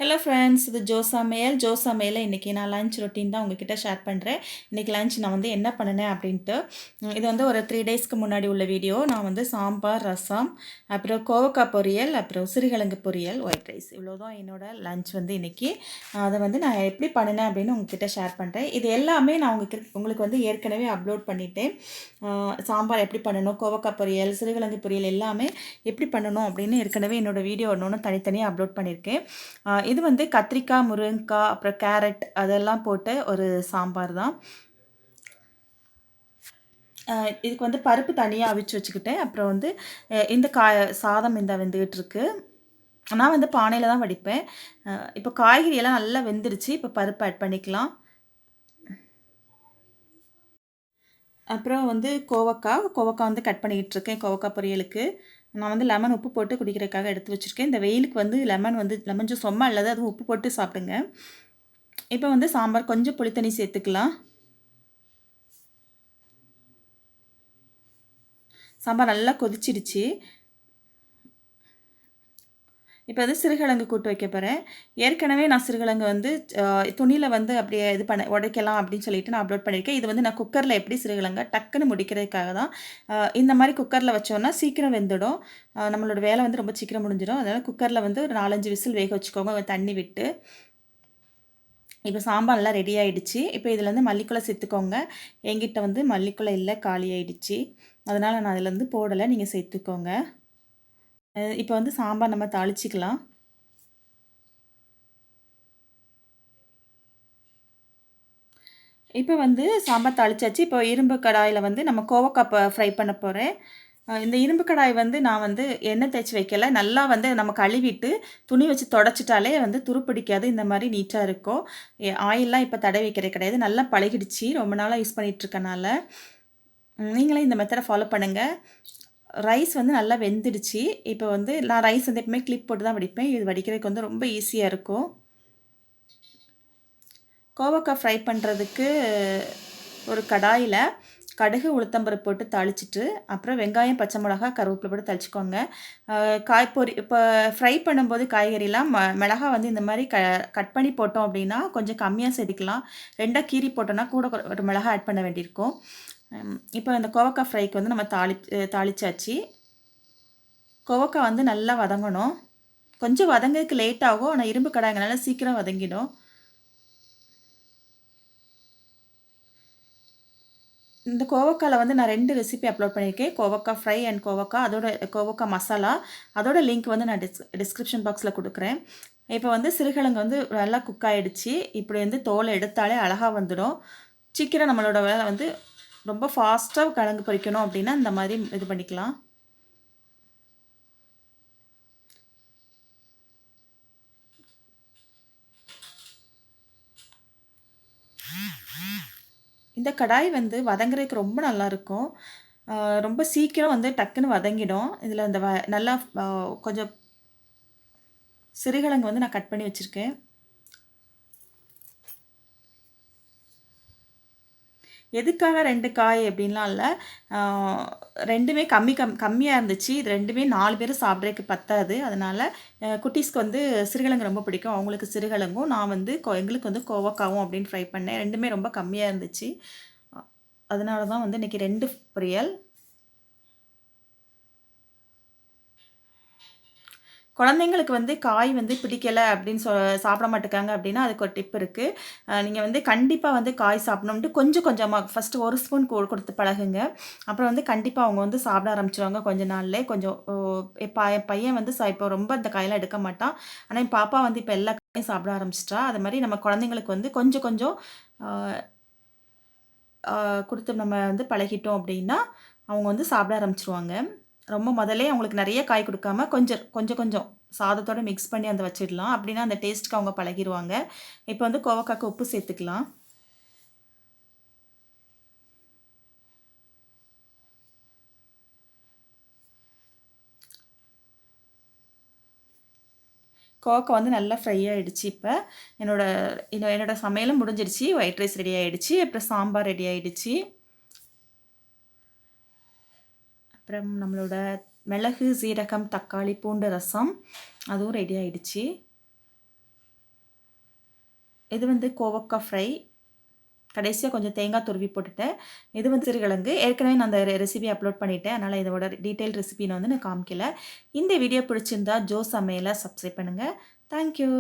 Hello friends, இது Joe சமையல் இன்றைக்கி நான் லஞ்ச் ரொட்டீன் தான் உங்ககிட்ட ஷேர் பண்ணுறேன். இன்றைக்கி லஞ்ச் நான் வந்து என்ன பண்ணினேன் அப்படின்ட்டு. இது வந்து ஒரு 3 டேஸ்க்கு முன்னாடி உள்ள வீடியோ. நான் வந்து சாம்பார், ரசம், அப்புறம் கோவக்காய் பொரியல், அப்புறம் சிறுகிழங்கு பொரியல், ஒயிட் ரைஸ் இவ்வளோ தான் என்னோடய லஞ்ச் வந்து இன்றைக்கி. அதை வந்து நான் எப்படி பண்ணினேன் அப்படின்னு உங்ககிட்ட ஷேர் பண்ணுறேன். இது எல்லாமே நான் உங்களுக்கு வந்து ஏற்கனவே அப்லோட் பண்ணிட்டேன். சாம்பார் எப்படி பண்ணணும், கோவக்காய் பொரியல், சிறுகிழங்கு பொரியல் எல்லாமே எப்படி பண்ணணும் அப்படின்னு ஏற்கனவே என்னோடய வீடியோ ஒன்று தனித்தனியாக அப்லோட் பண்ணியிருக்கேன். இது வந்து கத்திரிக்காய், முருங்கைக்காய், அப்புறம் கேரட் அதெல்லாம் போட்டு ஒரு சாம்பார் தான். இதுக்கு வந்து பருப்பு தனியாக அவிச்சு வச்சுக்கிட்டேன். அப்புறம் வந்து இந்த சாதம் இந்த வெந்துக்கிட்டு இருக்கு. நான் வந்து பானையில் தான் வடிப்பேன். இப்போ காய்கறி எல்லாம் நல்லா வெந்துருச்சு. இப்போ பருப்பு ஆட் பண்ணிக்கலாம். அப்புறம் வந்து கோவக்காய் வந்து கட் பண்ணிக்கிட்டு இருக்கேன் கோவக்காய் பொரியலுக்கு. நான் வந்து லெமன் உப்பு போட்டு குடிக்கிறதுக்காக எடுத்து வச்சுருக்கேன். இந்த வெயிலுக்கு வந்து லெமன் ஜூஸ் ரொம்ப நல்லது. அதுவும் உப்பு போட்டு சாப்பிடுங்க. இப்போ வந்து சாம்பார் கொஞ்சம் புளித்தண்ணி சேர்த்துக்கலாம். சாம்பார் நல்லா கொதிச்சிடுச்சு. இப்போ வந்து சிறுகிழங்கு கூட்டு வைக்க போகிறேன். ஏற்கனவே நான் சிறுகிழங்கு வந்து துணியில் வந்து அப்படியே உடைக்கலாம் அப்படின்னு சொல்லிட்டு நான் அப்லோட் பண்ணியிருக்கேன். இது வந்து நான் குக்கரில் எப்படி சிறுகிழங்க டக்குன்னு முடிக்கிறதுக்காக தான். இந்த மாதிரி குக்கரில் வச்சோன்னா சீக்கிரம் வெந்துடும். நம்மளோட வேலை வந்து ரொம்ப சீக்கிரம் முடிஞ்சிடும். அதனால் குக்கரில் வந்து ஒரு 4-5 விசில் வேக வச்சுக்கோங்க தண்ணி விட்டு. இப்போ சாம்பார் நல்லா ரெடி ஆகிடுச்சு. இப்போ இதில் வந்து மல்லிக்குலை சேர்த்துக்கோங்க. என்கிட்ட வந்து மல்லிக்குலை இல்லை, காலி ஆகிடுச்சு. அதனால் நான் அதில் வந்து போடலை, நீங்கள் சேர்த்துக்கோங்க. இப்போ வந்து சாம்பார் நம்ம தாளிச்சிக்கலாம். இப்போ வந்து சாம்பார் தாளிச்சாச்சு. இப்போ இரும்பு கடாயில் வந்து நம்ம கோவக்காய் ஃப்ரை பண்ண போகிறேன். இந்த இரும்பு கடாய் வந்து நான் வந்து எண்ணெய் தேய்ச்சி வைக்கல. நல்லா வந்து நம்ம கழுவிட்டு துணி வச்சு தொடச்சிட்டாலே வந்து துருப்பிடிக்காது. இந்த மாதிரி நீட்டாக இருக்கும். ஆயிலெலாம் இப்போ தடவி வைக்கிறது கிடையாது. நல்லா பழகிடுச்சு ரொம்ப நாளாக யூஸ் பண்ணிகிட்ருக்கனால. நீங்களே இந்த மெத்தடை ஃபாலோ பண்ணுங்கள். ரைஸ் வந்து நல்லா வெந்துடுச்சு. இப்போ வந்து நான் ரைஸ் வந்து எப்பவுமே கிளிப் போட்டு தான் வடிப்பேன். இது வடிக்கிறதுக்கு வந்து ரொம்ப ஈஸியாக இருக்கும். கோவக்காய் ஃப்ரை பண்ணுறதுக்கு ஒரு கடாயில் கடுகு, உளுத்தம்பருப்பு போட்டு தாளிச்சிட்டு, அப்புறம் வெங்காயம், பச்சை மிளகா, கருவேப்பிலை போட்டு தாளிச்சுக்கோங்க. இப்போ ஃப்ரை பண்ணும்போது காய்கறிலாம் மிளகா வந்து இந்த மாதிரி கட் பண்ணி போட்டோம் அப்படின்னா கொஞ்சம் கம்மியாக சேர்த்துக்கலாம். 2ஆ கீறி போட்டோன்னா கூட ஒரு மிளகா ஆட் பண்ண வேண்டியிருக்கும். இப்போ இந்த கோவக்காய் ஃப்ரைக்கு வந்து நம்ம தாளிச்சாச்சு. கோவக்காய் வந்து நல்லா வதங்கணும். கொஞ்சம் வதங்கிறதுக்கு லேட் ஆகும். ஆனால் இரும்பு கடாய்ங்கனால சீக்கிரம் வதங்கிடும். இந்த கோவக்காயில் வந்து நான் 2 ரெசிபி அப்லோட் பண்ணியிருக்கேன். கோவக்காய் ஃப்ரை அண்ட் கோவக்காய் மசாலா. அதோட லிங்க் வந்து நான் டிஸ்கிரிப்ஷன் பாக்ஸில் கொடுக்குறேன். இப்போ வந்து சிறுகிழங்கு வந்து நல்லா குக் ஆகிடுச்சு. இப்படி வந்து தோலை எடுத்தாலே அழகாக வந்துடும். சீக்கிரம் நம்மளோட வேலை வந்து ரொம்ப ஃபாஸ்ட்டாக கிழங்கு பொரிக்கணும் அப்படின்னா இந்த மாதிரி இது பண்ணிக்கலாம். இந்த கடாய் வந்து வதங்குறதுக்கு ரொம்ப நல்லாயிருக்கும். ரொம்ப சீக்கிரம் வந்து டக்குன்னு வதங்கிடும். இதில் இந்த நல்லா கொஞ்சம் சிறுகிழங்கு வந்து நான் கட் பண்ணி வச்சுருக்கேன். எதுக்காக 2 காய் அப்படின்லாம் இல்லை. 2மே கம்மியாக இருந்துச்சு. இது 2மே 4 பேர் சாப்பிட்றதுக்கு பத்தாது. அதனால் குட்டீஸ்க்கு வந்து சிறுகிழங்கு ரொம்ப பிடிக்கும். அவங்களுக்கு சிறுகிழங்கும், நான் வந்து எங்களுக்கு வந்து கோவக்காவும் அப்படின்னு ஃப்ரை பண்ணேன். 2மே ரொம்ப கம்மியாக இருந்துச்சு. அதனால தான் வந்து இன்றைக்கி 2 பொரியல். குழந்தைங்களுக்கு வந்து காய் வந்து பிடிக்கலை அப்படின்னு சாப்பிட மாட்டேங்காங்க அப்படின்னா அதுக்கு ஒரு டிப் இருக்குது. நீங்கள் வந்து கண்டிப்பாக வந்து காய் சாப்பிடணுன்ட்டு கொஞ்சம் கொஞ்சமாக ஃபஸ்ட்டு 1 ஸ்பூன் கொடுத்து பழகுங்க. அப்புறம் வந்து கண்டிப்பாக அவங்க வந்து சாப்பிட ஆரம்பிச்சிருவாங்க கொஞ்ச நாள்லே. கொஞ்சம் என் பையன் வந்து இப்போ ரொம்ப இந்த காயெல்லாம் எடுக்க மாட்டான். ஆனால் என் பாப்பா வந்து இப்போ எல்லா காயும் சாப்பிட ஆரம்பிச்சிட்டா. அது மாதிரி நம்ம குழந்தைங்களுக்கு வந்து கொஞ்சம் கொஞ்சம் கொடுத்து நம்ம வந்து பழகிட்டோம் அப்படின்னா அவங்க வந்து சாப்பிட ஆரம்பிச்சிருவாங்க. ரொம்ப முதல்லே அவங்களுக்கு நிறைய காய் கொடுக்காம கொஞ்சம் கொஞ்சம் கொஞ்சம் சாதத்தோடு மிக்ஸ் பண்ணி அந்த வச்சிடலாம். அப்படின்னா அந்த டேஸ்ட்டுக்கு அவங்க பழகிடுவாங்க. இப்போ வந்து கோவக்காய்க்கு உப்பு சேர்த்துக்கலாம். கோவக்காய் வந்து நல்லா ஃப்ரை ஆகிடுச்சு. இப்போ என்னோட சமையலும் முடிஞ்சிடுச்சு. ஒயிட் ரைஸ் ரெடி ஆகிடுச்சு. அப்புறம் சாம்பார் ரெடி ஆகிடுச்சு. அப்புறம் நம்மளோட மிளகு, சீரகம், தக்காளி, பூண்டு ரசம் அதுவும் ரெடி ஆகிடுச்சு. இது வந்து கோவக்காய் ஃப்ரை. கடைசியாக கொஞ்சம் தேங்காய் துருவி போட்டுட்டேன். இது வந்து சிறுகிழங்கு. ஏற்கனவே நான் அந்த ரெசிபி அப்லோட் பண்ணிட்டேன். அதனால் இதோட டீட்டெயில் ரெசிபி நான் காமிக்கல. இந்த வீடியோ பிடிச்சிருந்தா ஜோ சமையலை சப்ஸ்கிரைப் பண்ணுங்கள். தேங்க்யூ.